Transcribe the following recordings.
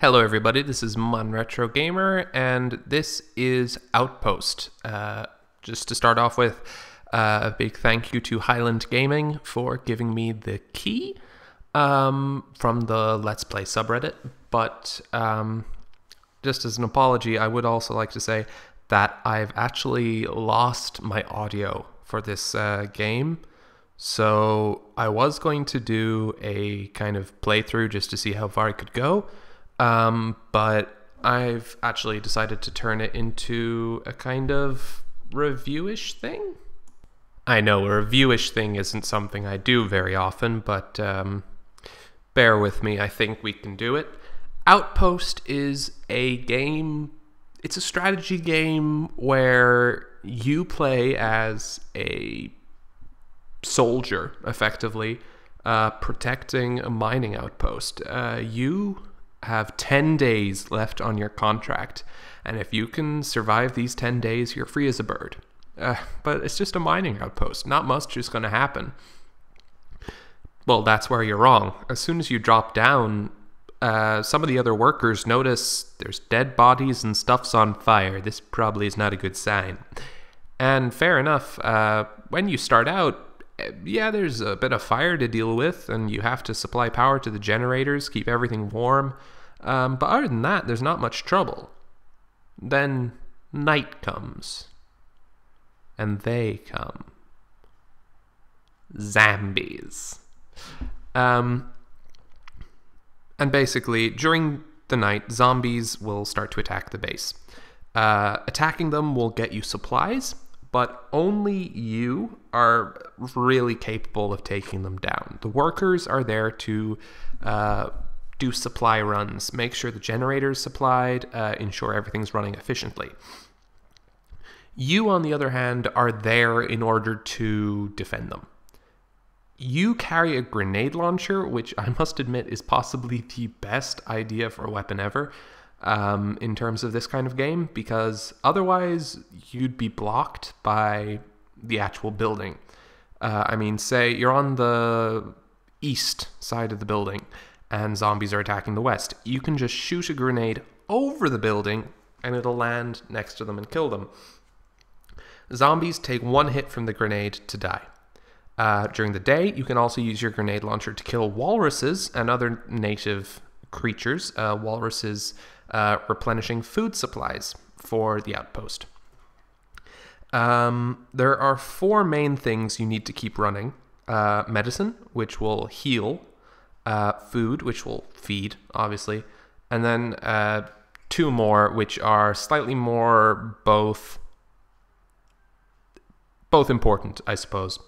Hello everybody, this is ModernRetroGamer, and this is Outpost. Just to start off with, a big thank you to Highland Gaming for giving me the key from the Let's Play subreddit, but just as an apology, I would also like to say that I've actually lost my audio for this game. So I was going to do a kind of playthrough just to see how far I could go, but I've actually decided to turn it into a kind of reviewish thing. I know a reviewish thing isn't something I do very often, but bear with me, I think we can do it. Outpost is a game, it's a strategy game where you play as a soldier, effectively, protecting a mining outpost. You have 10 days left on your contract, and if you can survive these 10 days, you're free as a bird. But it's just a mining outpost. Not much is going to happen. Well, that's where you're wrong. As soon as you drop down, some of the other workers notice there's dead bodies and stuff's on fire. This probably is not a good sign. And fair enough, when you start out, yeah, there's a bit of fire to deal with, and you have to supply power to the generators, keep everything warm. But other than that, there's not much trouble. Then night comes. And they come. Zombies. And basically, during the night, zombies will start to attack the base. Attacking them will get you supplies, but only you are really capable of taking them down. The workers are there to do supply runs, make sure the generator's supplied, ensure everything's running efficiently. You, on the other hand, are there in order to defend them. You carry a grenade launcher, which I must admit is possibly the best idea for a weapon ever. In terms of this kind of game, because otherwise you'd be blocked by the actual building. I mean, say you're on the east side of the building and zombies are attacking the west. You can just shoot a grenade over the building and it'll land next to them and kill them. Zombies take one hit from the grenade to die. During the day, you can also use your grenade launcher to kill walruses and other native creatures. Walruses replenishing food supplies for the outpost. There are four main things you need to keep running. Medicine, which will heal. Food, which will feed, obviously. And then two more, which are slightly more both important, I suppose.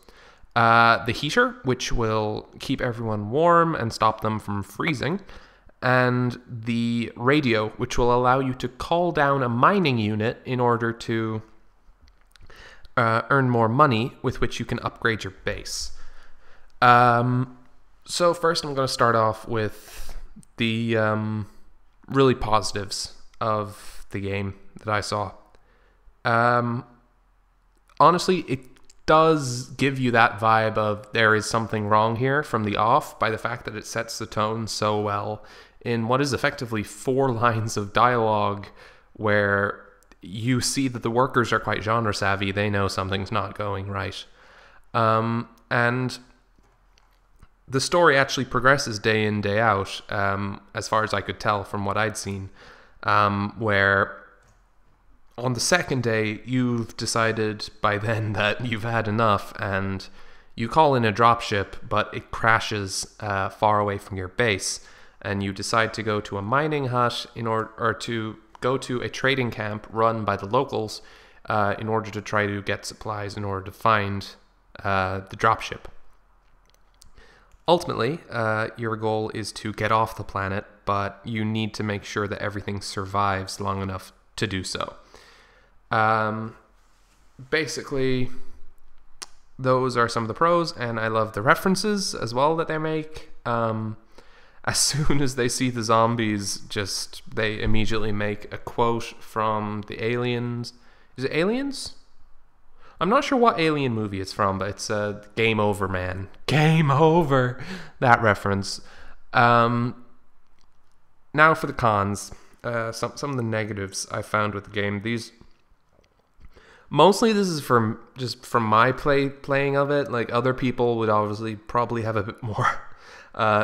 The heater, which will keep everyone warm and stop them from freezing. And the radio, which will allow you to call down a mining unit in order to earn more money with which you can upgrade your base. So first I'm going to start off with the really positives of the game that I saw. Honestly, it does give you that vibe of there is something wrong here from the off by the fact that it sets the tone so well in what is effectively 4 lines of dialogue where you see that the workers are quite genre savvy. They know something's not going right. And the story actually progresses day in, day out, as far as I could tell from what I'd seen, where on the second day, you've decided by then that you've had enough, and you call in a dropship, but it crashes far away from your base, and you decide to go to a mining hut or to go to a trading camp run by the locals in order to try to get supplies in order to find the dropship. Ultimately, your goal is to get off the planet, but you need to make sure that everything survives long enough to do so. Basically, those are some of the pros, and I love the references as well that they make. As soon as they see the zombies, they immediately make a quote from the Aliens. Is it Aliens? I'm not sure what alien movie it's from, but it's Game Over, man. Game over! That reference. now for the cons. Some of the negatives I found with the game. Mostly this is from my playing of it. Like, other people would obviously probably have a bit more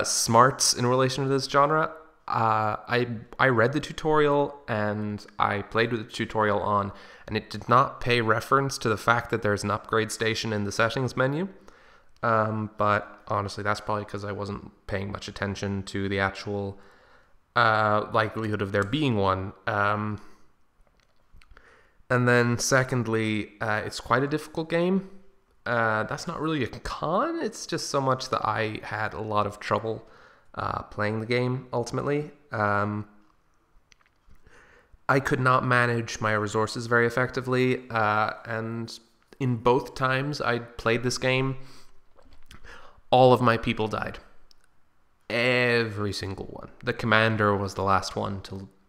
smarts in relation to this genre. I read the tutorial and I played with the tutorial on, and it did not pay reference to the fact that there's an upgrade station in the settings menu. But honestly, that's probably because I wasn't paying much attention to the actual likelihood of there being one. And then secondly, it's quite a difficult game. That's not really a con. It's just so much that I had a lot of trouble playing the game, ultimately. I could not manage my resources very effectively. And in both times I played this game, all of my people died. Every single one. The commander was the last one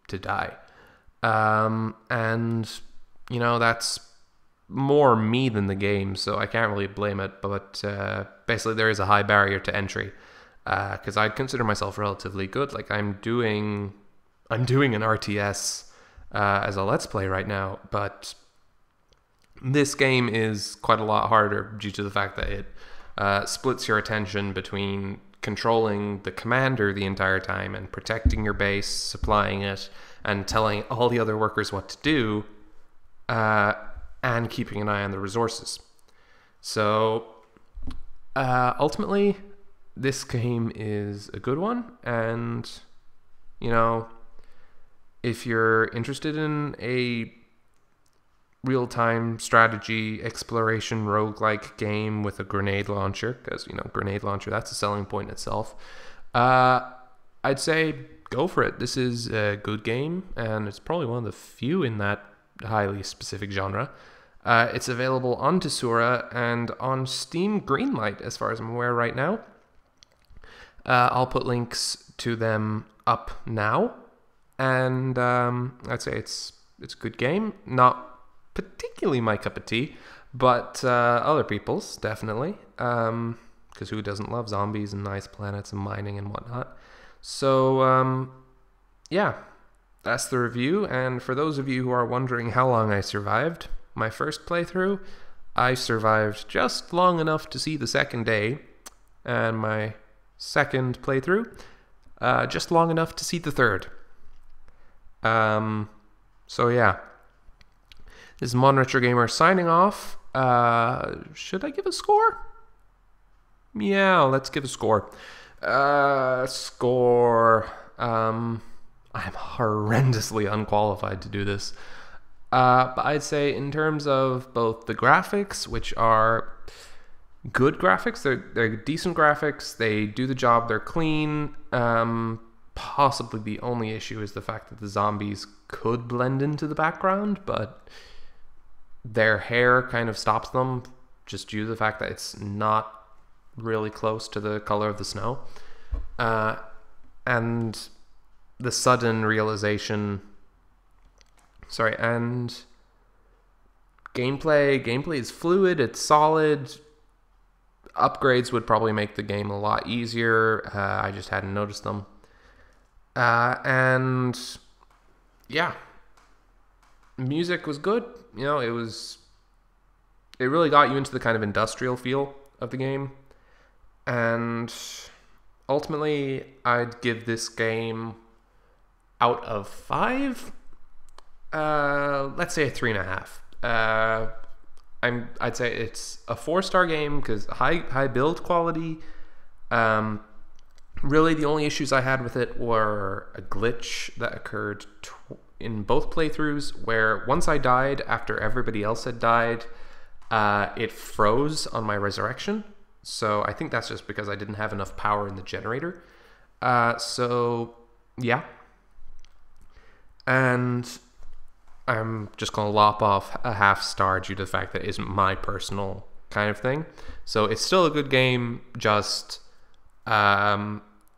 to die. And you know, that's more me than the game, so I can't really blame it. But basically, there is a high barrier to entry, because I'd consider myself relatively good. Like, I'm doing an RTS as a Let's Play right now, but this game is quite a lot harder due to the fact that it splits your attention between controlling the commander the entire time and protecting your base, supplying it, and telling all the other workers what to do, and keeping an eye on the resources. So ultimately, this game is a good one, and you know, if you're interested in a real-time strategy exploration roguelike game with a grenade launcher, because you know, grenade launcher, that's a selling point in itself, I'd say go for it. This is a good game, and it's probably one of the few in that highly specific genre. It's available on Desura and on Steam Greenlight, as far as I'm aware right now. I'll put links to them up now, and I'd say it's a good game. Not particularly my cup of tea, but other people's, definitely. Because who doesn't love zombies and nice planets and mining and whatnot? So, yeah, that's the review. And for those of you who are wondering how long I survived, my first playthrough, I survived just long enough to see the second day, and my second playthrough, just long enough to see the third. So yeah, this is ModernRetroGamer signing off. Should I give a score? Yeah, let's give a score. I'm horrendously unqualified to do this. But I'd say in terms of both the graphics, which are good graphics, they're decent graphics, they do the job, they're clean. Possibly the only issue is the fact that the zombies could blend into the background, but their hair kind of stops them just due to the fact that it's not really close to the color of the snow. And the sudden realization... Sorry, and gameplay is fluid, it's solid. Upgrades would probably make the game a lot easier. I just hadn't noticed them. And yeah, music was good. You know, it really got you into the kind of industrial feel of the game. And ultimately, I'd give this game out of 5. Let's say a 3.5. I'd say it's a 4-star game because high build quality. Really, the only issues I had with it were a glitch that occurred in both playthroughs, where once I died after everybody else had died, it froze on my resurrection. So I think that's just because I didn't have enough power in the generator. So yeah, and I'm just going to lop off a 0.5 star due to the fact that it isn't my personal kind of thing. So it's still a good game, just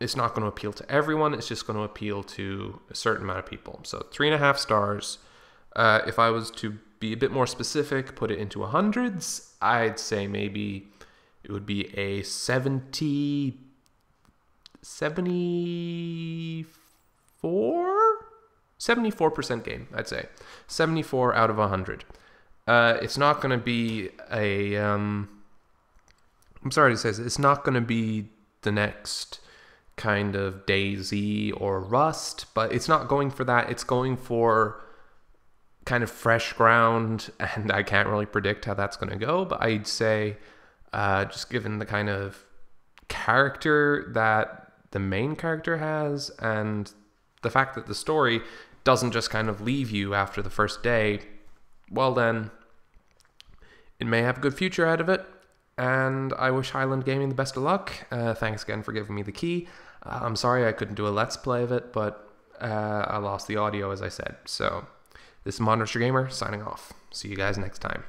it's not going to appeal to everyone. It's just going to appeal to a certain amount of people. So 3.5 stars. If I was to be a bit more specific, put it into hundreds, I'd say maybe it would be a 74 74% game, I'd say. 74 out of 100. It's not going to be a... I'm sorry to say this, it's not going to be the next kind of DayZ or Rust, but it's not going for that. It's going for kind of fresh ground, and I can't really predict how that's going to go, but I'd say just given the kind of character that the main character has, and the fact that the story doesn't just kind of leave you after the first day, well then, it may have a good future out of it, and I wish Highland Gaming the best of luck. Thanks again for giving me the key. I'm sorry I couldn't do a Let's Play of it, but I lost the audio, as I said. So, this is ModernRetroGamer signing off. See you guys next time.